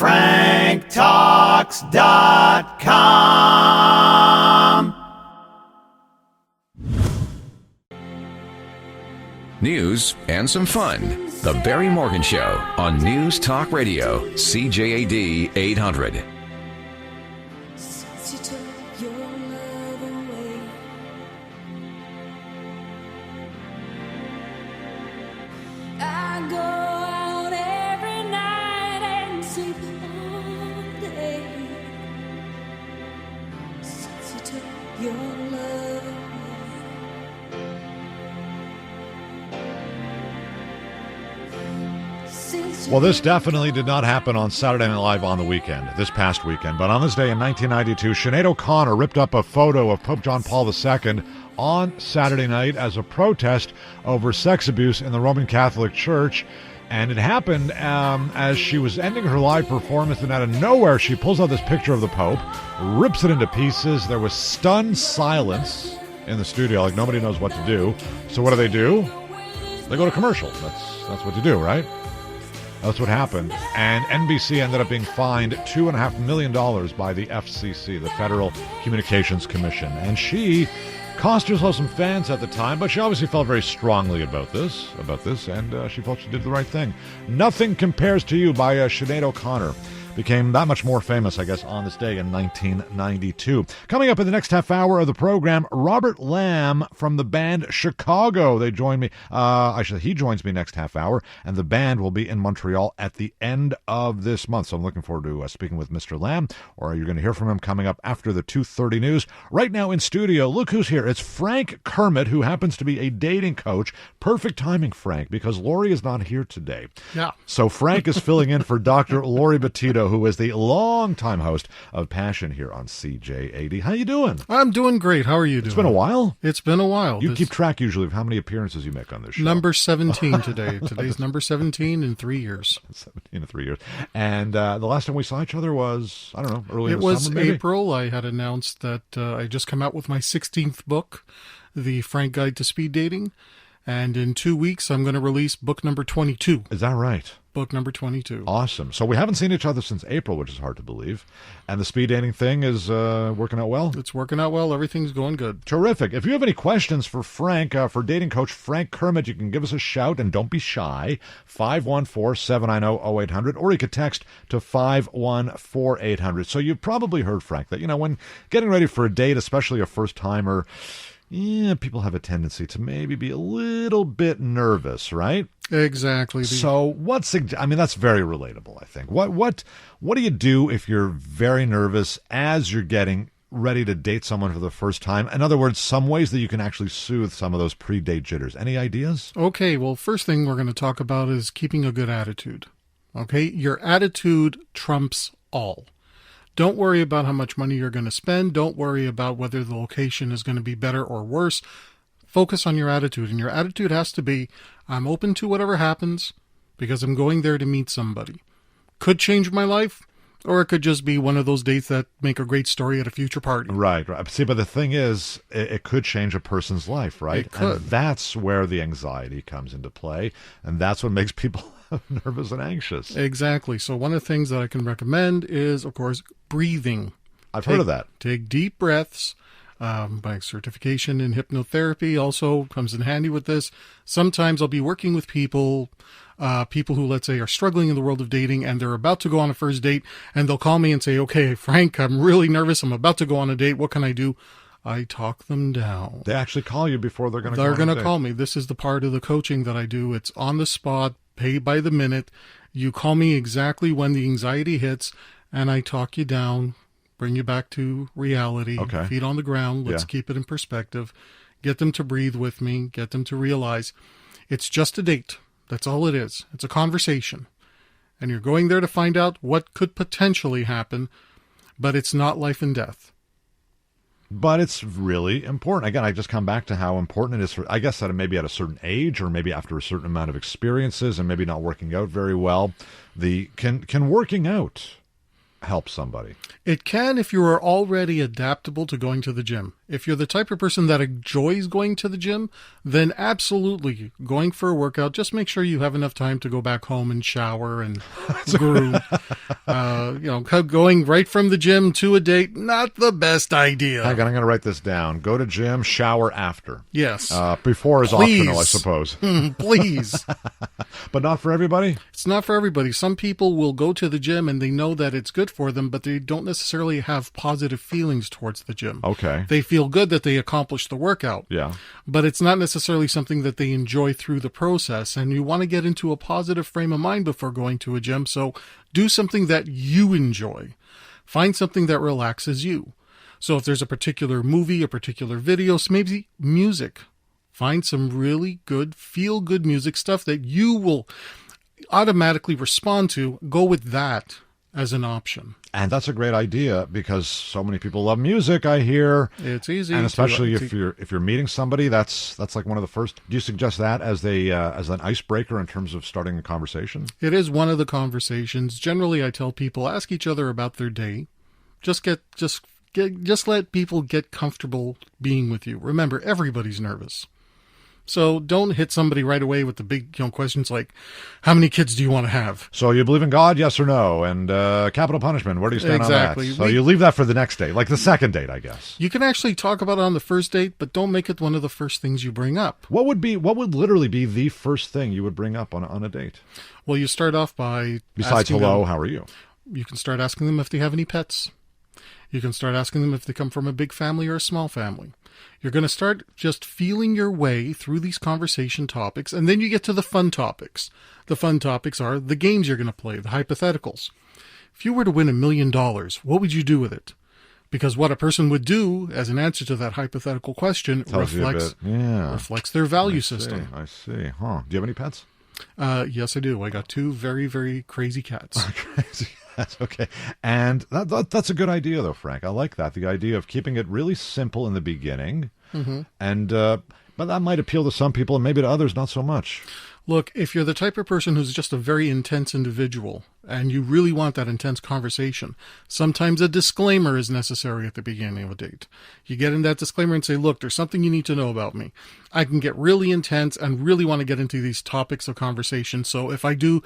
franktalks.com. News and some fun. The Barry Morgan Show on News Talk Radio, CJAD 800. Well, this definitely did not happen on Saturday Night Live on the weekend, this past weekend. But on this day in 1992, Sinead O'Connor ripped up a photo of Pope John Paul II on Saturday night as a protest over sex abuse in the Roman Catholic Church. And it happened as she was ending her live performance, and out of nowhere, she pulls out this picture of the Pope, rips it into pieces. There was stunned silence in the studio, like nobody knows what to do. So what do? They go to commercial. That's what you do, right? That's what happened. And NBC ended up being fined $2.5 million by the FCC, the Federal Communications Commission. And she cost herself some fans at the time, but she obviously felt very strongly about this, and she felt she did the right thing. Nothing Compares to You by Sinead O'Connor became that much more famous, I guess, on this day in 1992. Coming up in the next half hour of the program, Robert Lamb from the band Chicago. They join me. He joins me next half hour, and the band will be in Montreal at the end of this month. So I'm looking forward to speaking with Mr. Lamb, or you're going to hear from him coming up after the 2:30 news. Right now in studio, look who's here. It's Frank Kermit, who happens to be a dating coach. Perfect timing, Frank, because Lori is not here today. Yeah. So Frank is filling in for Dr. Lori Bettito, who is the longtime host of Passion here on CJAD. How you doing? I'm doing great. How are you doing? It's been a while. It's been a while. You keep track usually of how many appearances you make on this show. Number 17 today. Today's number 17 in 3 years. 17 in 3 years. And the last time we saw each other was, I don't know, early in the summer, maybe? It was April. I had announced that I just come out with my 16th book, The Frank Guide to Speed Dating. And in 2 weeks, I'm going to release book number 22. Is that right? Book number 22. Awesome. So we haven't seen each other since April, which is hard to believe. And the speed dating thing is working out well? It's working out well. Everything's going good. Terrific. If you have any questions for Frank, for dating coach Frank Kermit, you can give us a shout, and don't be shy. 514-790-0800, or you could text to 514-800. So you've probably heard, Frank, that, when getting ready for a date, especially a first-timer, people have a tendency to maybe be a little bit nervous, right? Exactly. So that's very relatable, I think. What do you do if you're very nervous as you're getting ready to date someone for the first time? In other words, some ways that you can actually soothe some of those pre-date jitters. Any ideas? Okay, well, first thing we're going to talk about is keeping a good attitude. Okay, your attitude trumps all. Don't worry about how much money you're going to spend. Don't worry about whether the location is going to be better or worse. Focus on your attitude. And your attitude has to be, I'm open to whatever happens because I'm going there to meet somebody. Could change my life, or it could just be one of those dates that make a great story at a future party. Right. See, but the thing is, it could change a person's life, right? It could. And that's where the anxiety comes into play. And that's what makes people nervous and anxious. Exactly. So one of the things that I can recommend is, of course, breathing. I've heard of that. Take deep breaths. My certification in hypnotherapy also comes in handy with this. Sometimes I'll be working with people who, let's say, are struggling in the world of dating, and they're about to go on a first date, and they'll call me and say, okay, Frank, I'm really nervous. I'm about to go on a date. What can I do? I talk them down. They actually call you before they're going to go on a date. They're going to call me. This is the part of the coaching that I do. It's on the spot, pay by the minute. You call me exactly when the anxiety hits, and I talk you down, bring you back to reality, okay. Feet on the ground. Let's keep it in perspective. Get them to breathe with me. Get them to realize it's just a date. That's all it is. It's a conversation. And you're going there to find out what could potentially happen, but it's not life and death. But it's really important. Again, I just come back to how important it is for, I guess, that maybe at a certain age or maybe after a certain amount of experiences and maybe not working out very well, can working out help somebody? It can if you are already adaptable to going to the gym. If you're the type of person that enjoys going to the gym, then absolutely going for a workout. Just make sure you have enough time to go back home and shower and groom. Going right from the gym to a date, not the best idea. Hang on, I'm going to write this down. Go to gym, shower after. Yes. Before is optional, I suppose. Please. But not for everybody? It's not for everybody. Some people will go to the gym and they know that it's good for them, but they don't necessarily have positive feelings towards the gym. Okay. They feel good that they accomplished the workout. Yeah. But it's not necessarily something that they enjoy through the process. And you want to get into a positive frame of mind before going to a gym. So do something that you enjoy. Find something that relaxes you. So if there's a particular movie, a particular video, so maybe music. Find some really good, feel-good music stuff that you will automatically respond to. Go with that as an option. And that's a great idea because so many people love music, I hear. It's easy. And especially if you're meeting somebody, that's like one of the first. Do you suggest that as an icebreaker in terms of starting a conversation? It is one of the conversations. Generally, I tell people, ask each other about their day. Just let people get comfortable being with you. Remember, everybody's nervous. So don't hit somebody right away with the big questions like, how many kids do you want to have? So you believe in God, yes or no? And capital punishment, where do you stand on that? So you leave that for the next date, like the second date, I guess. You can actually talk about it on the first date, but don't make it one of the first things you bring up. What would literally be the first thing you would bring up on a date? Well, you start off by besides hello, how are you? You can start asking them if they have any pets. You can start asking them if they come from a big family or a small family. You're going to start just feeling your way through these conversation topics, and then you get to the fun topics. The fun topics are the games you're going to play, the hypotheticals. If you were to win $1 million, what would you do with it? Because what a person would do as an answer to that hypothetical question reflects their value system. I see. Huh. Do you have any pets? Yes, I do. I got 2 very, very crazy cats. Crazy cats. Okay. And that's a good idea, though, Frank. I like that. The idea of keeping it really simple in the beginning. Mm-hmm. And but that might appeal to some people and maybe to others not so much. Look, if you're the type of person who's just a very intense individual and you really want that intense conversation, sometimes a disclaimer is necessary at the beginning of a date. You get in that disclaimer and say, look, there's something you need to know about me. I can get really intense and really want to get into these topics of conversation. So if I do,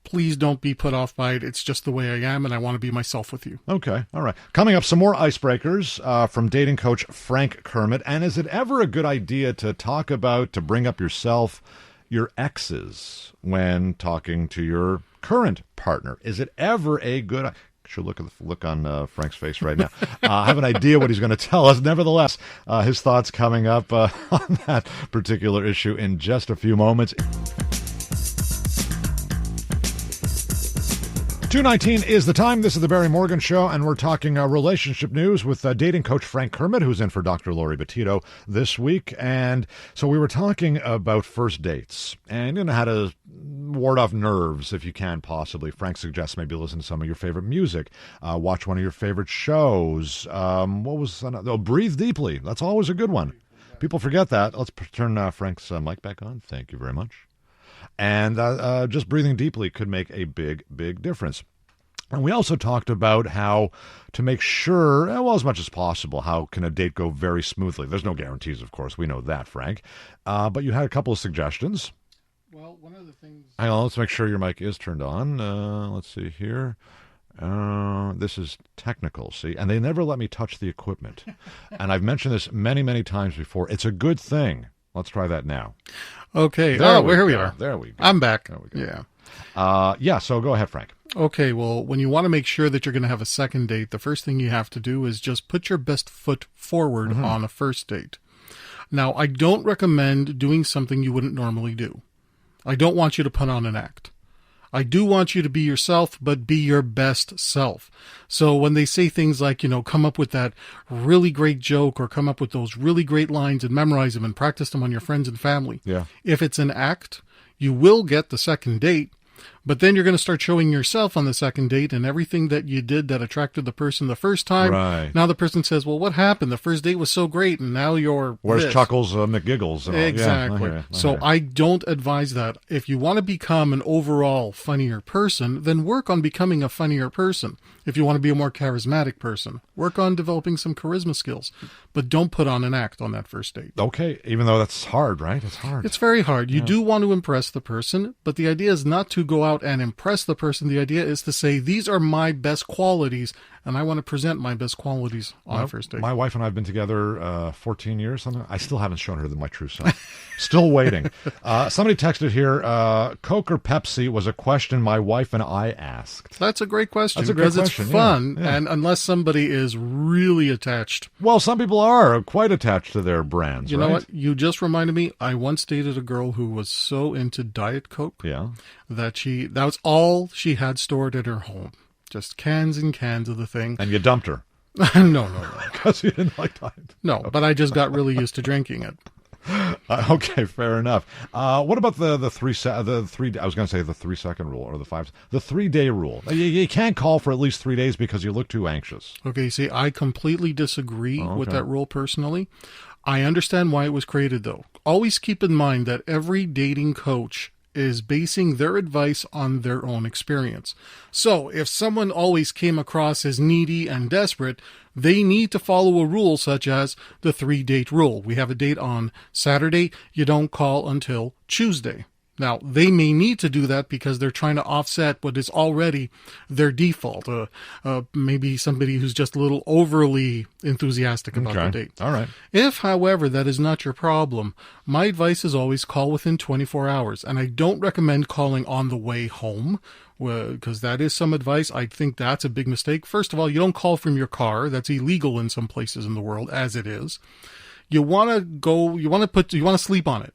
please don't be put off by it. It's just the way I am, and I want to be myself with you. Okay. All right. Coming up, some more icebreakers from dating coach Frank Kermit. And is it ever a good idea to bring up your exes when talking to your current partner? Is it ever a good... Should look at the look on Frank's face right now. I have an idea what he's going to tell us. Nevertheless, his thoughts coming up on that particular issue in just a few moments. 2:19 is the time. This is the Barry Morgan Show, and we're talking relationship news with dating coach Frank Kermit, who's in for Dr. Lori Bettito this week. And so we were talking about first dates and how to ward off nerves if you can possibly. Frank suggests maybe listen to some of your favorite music, watch one of your favorite shows. Breathe deeply. That's always a good one. People forget that. Let's turn Frank's mic back on. Thank you very much. And just breathing deeply could make a big, big difference. And we also talked about how to make sure, as much as possible, how can a date go very smoothly. There's no guarantees, of course. We know that, Frank. But you had a couple of suggestions. Well, one of the things... Hang on, let's make sure your mic is turned on. Let's see here. This is technical, see? And they never let me touch the equipment. And I've mentioned this many, many times before. It's a good thing. Let's try that now. Okay. Here we are. There we go. I'm back. There we go. Yeah. So go ahead, Frank. Okay, well, when you want to make sure that you're going to have a second date, the first thing you have to do is just put your best foot forward on a first date. Now, I don't recommend doing something you wouldn't normally do. I don't want you to put on an act. I do want you to be yourself, but be your best self. So when they say things like, come up with that really great joke or come up with those really great lines and memorize them and practice them on your friends and family. Yeah. If it's an act, you will get the second date, But then you're going to start showing yourself on the second date and everything that you did that attracted the person the first time. Right. Now the person says, well, what happened? The first date was so great, and now you're Where's this. Chuckles McGiggles? And all. Exactly. Yeah, So I don't advise that. If you want to become an overall funnier person, then work on becoming a funnier person. If you want to be a more charismatic person, work on developing some charisma skills. But don't put on an act on that first date. Okay, even though that's hard, right? It's hard. It's very hard. You do want to impress the person, but the idea is not to go out and impress the person. The idea is to say, these are my best qualities, and I want to present my best qualities on the first date. My wife and I have been together 14 years. Something. I still haven't shown her my true self. Still waiting. Somebody texted here, Coke or Pepsi was a question my wife and I asked. That's a great question. That's a great question. It's fun, yeah. and unless somebody is really attached. Well, some people are quite attached to their brands, You right? know what? You just reminded me, I once dated a girl who was so into Diet Coke Yeah. that was all she had stored at her home. Just cans and cans of the thing. And you dumped her. No. Because you didn't like diet. No, but I just got really used to drinking it. Okay, fair enough. What about the 3 I was going to say the 3 second rule or the 3 day rule. You can't call for at least 3 days because you look too anxious. Okay, see, I completely disagree with okay. that rule personally. I understand why it was created, though. Always keep in mind that every dating coach is basing their advice on their own experience. So if someone always came across as needy and desperate, they need to follow a rule such as the 3-date rule. We have a date on Saturday, you don't call until Tuesday. Now, they may need to do that because they're trying to offset what is already their default. Maybe somebody who's just a little overly enthusiastic about the date. All right. If, however, that is not your problem, my advice is always call within 24 hours. And I don't recommend calling on the way home, because that is some advice. I think that's a big mistake. First of all, you don't call from your car. That's illegal in some places in the world, as it is. You want to sleep on it.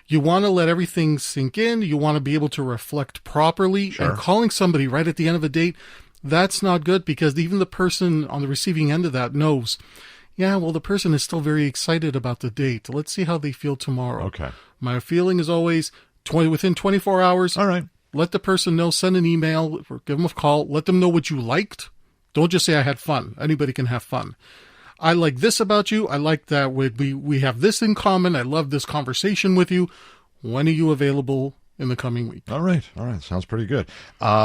You want to let everything sink in. You want to be able to reflect properly. Sure. And calling somebody right at the end of a date, that's not good, because even the person on the receiving end of that knows, yeah, well, the person is still very excited about the date. Let's see how they feel tomorrow. Okay. My feeling is always within 24 hours. All right. Let the person know, send an email, or give them a call. Let them know what you liked. Don't just say, I had fun. Anybody can have fun. I like this about you. I like that we have this in common. I love this conversation with you. When are you available in the coming week? All right. Sounds pretty good.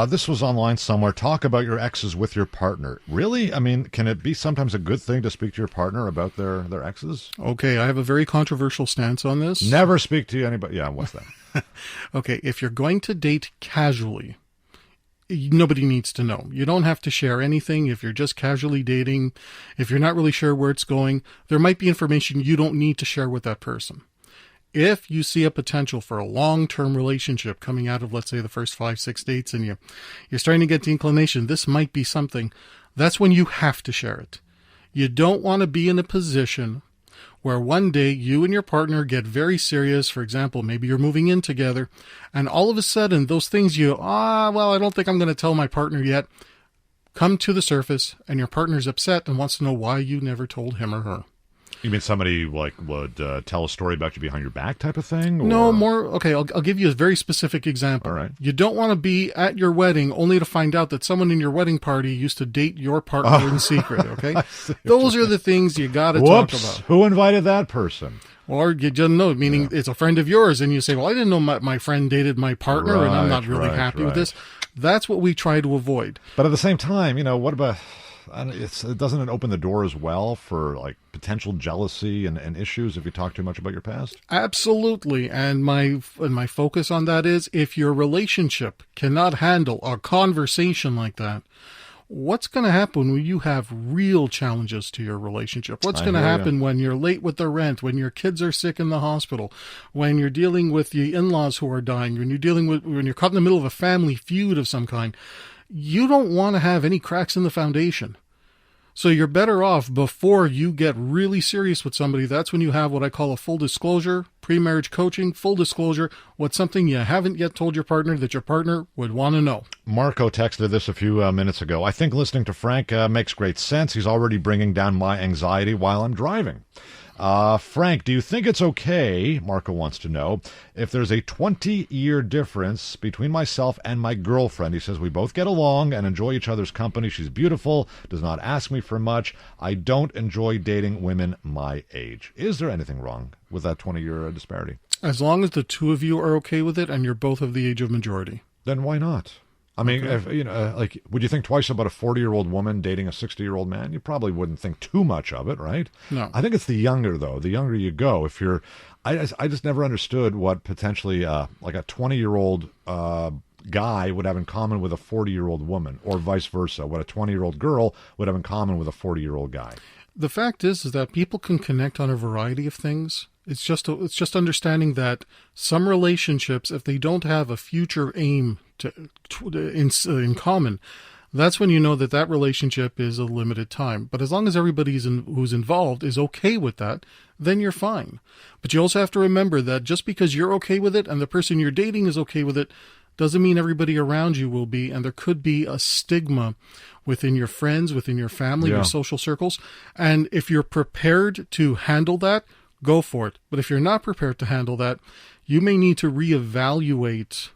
This was online somewhere. Talk about your exes with your partner. Really? I mean, can it be sometimes a good thing to speak to your partner about their exes? Okay, I have a very controversial stance on this. Never speak to anybody. Yeah, what's that? Okay, if you're going to date casually, nobody needs to know. You don't have to share anything. If you're just casually dating, if you're not really sure where it's going, there might be information you don't need to share with that person. If you see a potential for a long-term relationship coming out of, let's say, the first 5-6 dates, and you're starting to get the inclination, this might be something, that's when you have to share it. You don't want to be in a position where one day you and your partner get very serious. For example, maybe you're moving in together, and all of a sudden those things I don't think I'm going to tell my partner yet, come to the surface, and your partner's upset and wants to know why you never told him or her. You mean somebody would tell a story about you behind your back type of thing? Or? No, more. Okay, I'll give you a very specific example. All right. You don't want to be at your wedding only to find out that someone in your wedding party used to date your partner in secret, okay? Those are the things you got to talk about. Who invited that person? Or you just know, meaning it's a friend of yours, and you say, well, I didn't know my friend dated my partner, and I'm not really happy with this. That's what we try to avoid. But at the same time, what about... doesn't it open the door as well for like potential jealousy and issues if you talk too much about your past? Absolutely. And my focus on that is, if your relationship cannot handle a conversation like that, what's going to happen when you have real challenges to your relationship? What's going to happen when you're late with the rent, when your kids are sick in the hospital, when you're dealing with the in-laws who are dying, when you're caught in the middle of a family feud of some kind? You don't want to have any cracks in the foundation. So you're better off, before you get really serious with somebody, that's when you have what I call a full disclosure pre-marriage coaching, full disclosure, what's something you haven't yet told your partner that your partner would want to know? Marco texted this a few minutes ago. I think listening to Frank makes great sense. He's already bringing down my anxiety while I'm driving. Frank, do you think it's okay, Marco wants to know, if there's a 20-year difference between myself and my girlfriend? He says we both get along and enjoy each other's company. She's beautiful, does not ask me for much. I don't enjoy dating women my age. Is there anything wrong with that 20-year disparity? As long as the two of you are okay with it and you're both of the age of majority. Then why not? I mean, Okay. if, would you think twice about a 40-year-old woman dating a 60-year-old man? You probably wouldn't think too much of it, right? No. I think it's the younger, though. The younger you go, if you're, I just never understood what potentially like a 20-year-old guy would have in common with a 40-year-old woman, or vice versa. What a 20-year-old girl would have in common with a 40-year-old guy. The fact is that people can connect on a variety of things. It's just understanding that some relationships, if they don't have a future aim in common, that's when you know that relationship is a limited time. But as long as everybody who's involved is okay with that, then you're fine. But you also have to remember that just because you're okay with it and the person you're dating is okay with it, doesn't mean everybody around you will be, and there could be a stigma within your friends, within your family, your social circles. And if you're prepared to handle that, go for it. But if you're not prepared to handle that, you may need to reevaluate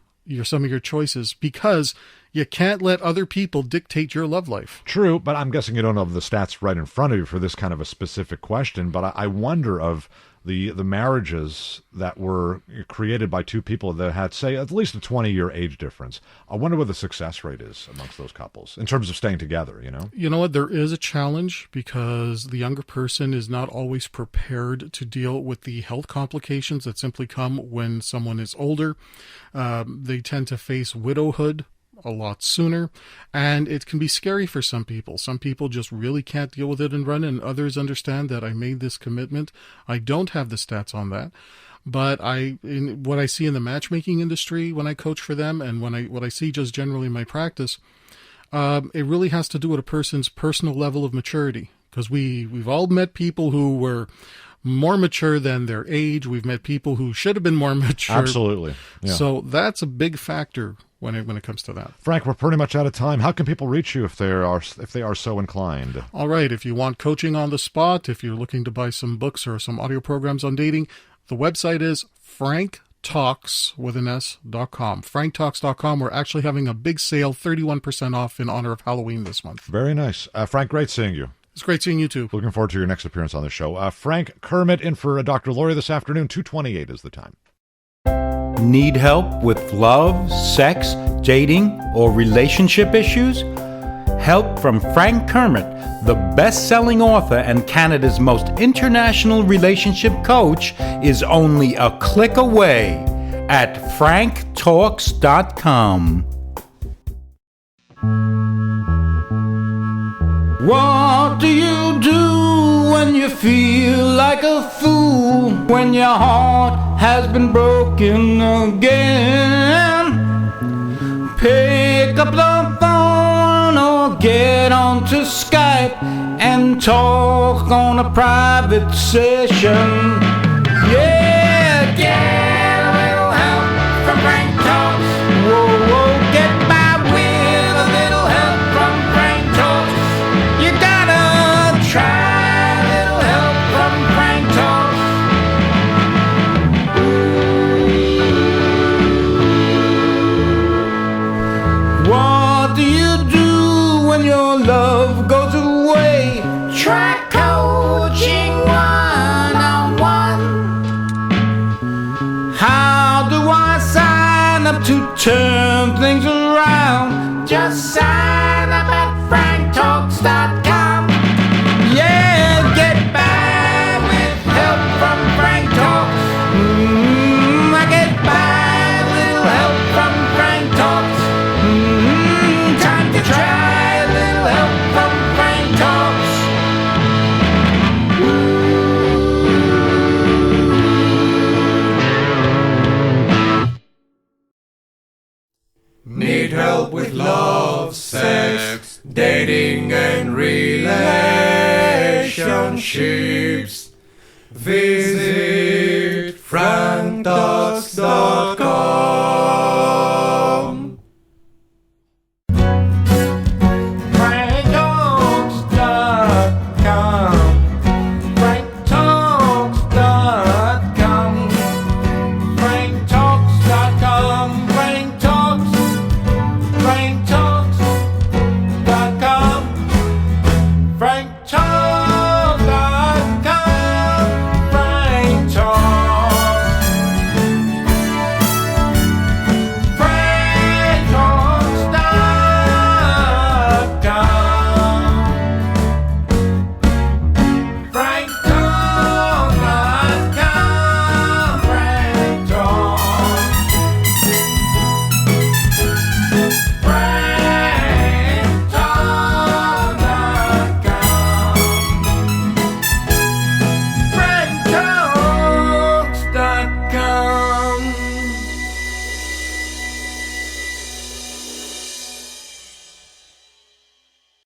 some of your choices, because you can't let other people dictate your love life. True, but I'm guessing you don't have the stats right in front of you for this kind of a specific question. But I wonder of the marriages that were created by two people that had, say, at least a 20-year age difference. I wonder what the success rate is amongst those couples in terms of staying together, you know? You know what? There is a challenge because the younger person is not always prepared to deal with the health complications that simply come when someone is older. They tend to face widowhood a lot sooner, and it can be scary for some people. Some people just really can't deal with it and run, and others understand that I made this commitment. I don't have the stats on that, but in what I see in the matchmaking industry when I coach for them, and what I see just generally in my practice, it really has to do with a person's personal level of maturity, because we've all met people who were more mature than their age. We've met people who should have been more mature. Absolutely. Yeah. So that's a big factor when it comes to that. Frank, we're pretty much out of time. How can people reach you if they are so inclined? All right. If you want coaching on the spot, if you're looking to buy some books or some audio programs on dating, the website is franktalks.com. franktalks.com. We're actually having a big sale, 31% off in honor of Halloween this month. Very nice. Frank, great seeing you. It's great seeing you too. Looking forward to your next appearance on the show. Frank Kermit in for Dr. Laurie this afternoon. 2:28 is the time. Need help with love, sex, dating, or relationship issues? Help from Frank Kermit, the best-selling author and Canada's most international relationship coach, is only a click away at franktalks.com. What do you do when you feel like a fool? When your heart has been broken again? Pick up the phone or get onto Skype and talk on a private session. Yeah, get a little help from Frank Talks. Whoa, whoa, get by with a little help from Frank Talks. You gotta try a little help from Frank Talks. What do you do when your love goes away? Try coaching one-on-one. How do I sign up to turn things around? Just sign up at franktalks.com. Yeah, get by with help from Frank Talks. I get by with little help from Frank Talks. Time to try a little help from Frank Talks. Need help with love, sex, dating and relationships? Visit Frank talks the